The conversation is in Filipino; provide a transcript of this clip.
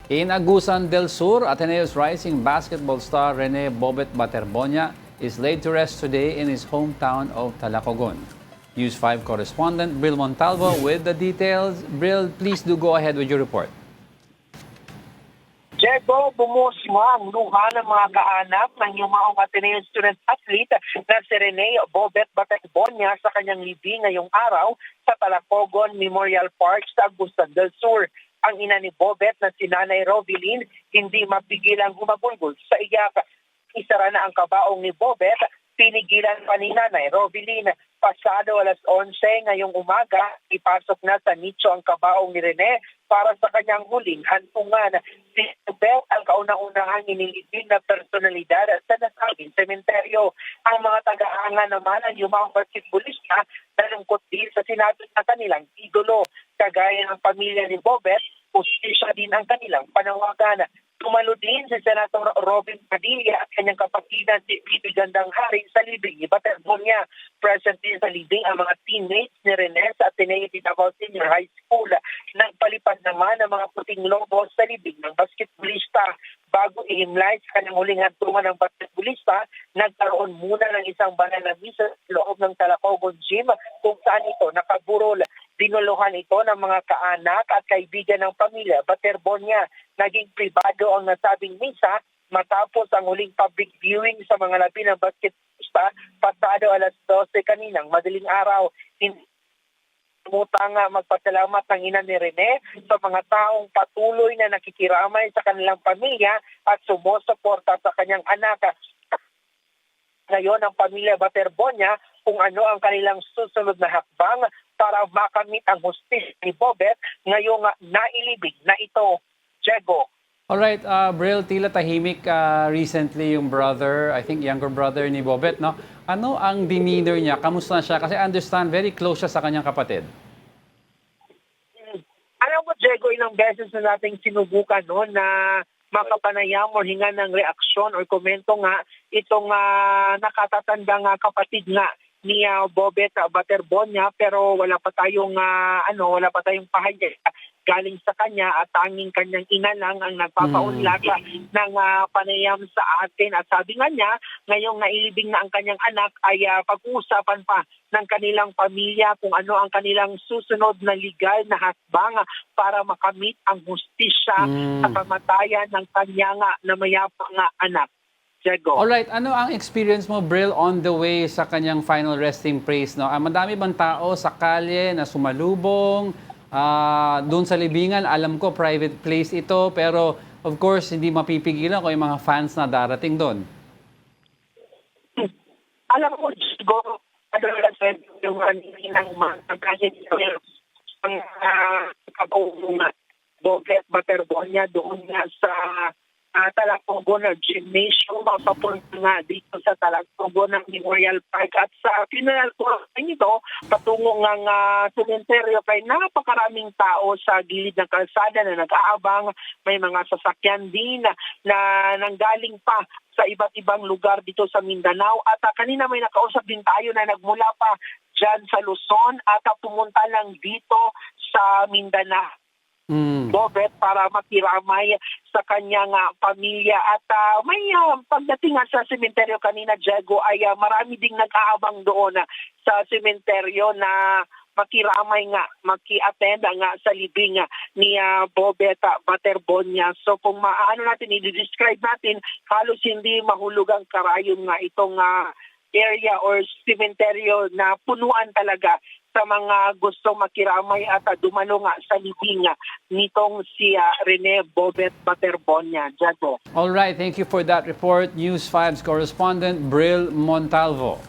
In Agusan del Sur, Ateneo's rising basketball star Rene Bobet Baterbonia is laid to rest today in his hometown of Talacogon. News 5 correspondent Bril Montalvo with the details. Bril, please do go ahead with your report. Diego, bumusma ang luha ng mga kaanak ng yumaong Ateneo student athlete na si Rene Bobet Baterbonia sa kanyang libing ngayong araw sa Talacogon Memorial Park sa Agusan del Sur. Ang ina ni Bobet na si Nanay Rovilin hindi mapigilang humagulgol sa iyak. Isara na ang kabaong ni Bobet, pinigilan pa ni Nanay Rovilin. Pasado alas 11 ngayong umaga, ipasok na sa nicho ang kabaong ni Rene para sa kanyang huling hantungan. Si Bobet ang kauna-unahang inilibing na personalidad sa nasabing sementeryo. Ang mga taga-hanga naman ang yumang basketballista nalungkot din sa sinapit na kanilang idolo. Kagaya ng pamilya ni Bobet, posisya din ang kanilang panawagan. Tumalo din si Senator Robin Padilla at kanyang kapatidan si Bibi Gandang Hari sa libing ni Baterbonia. Present din sa libing ang mga teammates ni Rene sa Ateneo de Davao Senior High School. Nagpalipad naman ang mga puting lobo sa libing ng basketballista. Bago ihimlay sa kanyang huling hantungan ng basketballista, nagkaroon muna ng isang banal na misa sa loob ng Talacogon Gym kung saan ito nakaburol. Dinuluhan ito ng mga kaanak at kaibigan ng pamilya Baterbonia. Naging pribado ang nasabing misa matapos ang huling public viewing sa mga labi ng basketballista pasado alas 12 kaninang madaling araw. Mutang magpasalamat ng ina ni Rene sa mga taong patuloy na nakikiramay sa kanilang pamilya at sumusuporta sa kanyang anak. Ngayon ang pamilya Baterbonia kung ano ang kanilang susunod na hakbang para makamit ang hustisya ni Bobet ngayong nailibig na ito. Diego. Alright, Bril, tila tahimik recently yung brother, I think younger brother ni Bobet, no? Ano ang demeanor niya? Kamusta na siya? Kasi I understand, very close siya sa kanyang kapatid. Alam mo, Diego, ilang beses na nating sinubukan no, na makapanayam o hinga ng reaksyon o komento nga itong nakatatandang kapatid nga ni Bobet Baterbonia, pero wala pa tayong pahayag galing sa kanya at tanging kanyang ina lang ang nagpapaunlak ng panayam sa atin. At sabi nga niya, ngayong nailibing na ang kanyang anak ay pag-uusapan pa ng kanilang pamilya kung ano ang kanilang susunod na legal na hakbang para makamit ang hustisya sa kamatayan ng kanyang namayapang anak. Diego. Alright, ano ang experience mo, Bril, on the way sa kanyang final resting place? No? Madami bang tao sa kalye na sumalubong? Doon sa libingan, alam ko private place ito, pero of course hindi mapipigilan ko yung mga fans na darating doon. Alam mo, Diego, yung ng mga kasi ang kabuong Bobet Baterbonia doon nga sa Talacogon Gymnasium, papunta nga dito sa Talacogon ng Memorial Park. At sa funeral tour nito, patungo ng sementeryo kay napakaraming tao sa gilid ng kalsada na nag-aabang. May mga sasakyan din na nanggaling pa sa iba't ibang lugar dito sa Mindanao. At kanina may nakausap din tayo na nagmula pa dyan sa Luzon at pumunta lang dito sa Mindanao. Bobet para makiramay sa kanyang pamilya at may pagdating sa sementeryo kanina, Diego, ay marami ding nag-aabang doon sa sementeryo na makiramay nga, maki-attend nga sa libing ni Bobet Baterbonia. So kung natin, i-describe natin, halos hindi mahulog ang karayom nga itong area or sementeryo na punuan talaga sa mga gustong makiramay at dumalo nga sa libing nitong si Rene Bobet Baterbonia. Diego. Alright, thank you for that report. News 5's correspondent Bril Montalvo.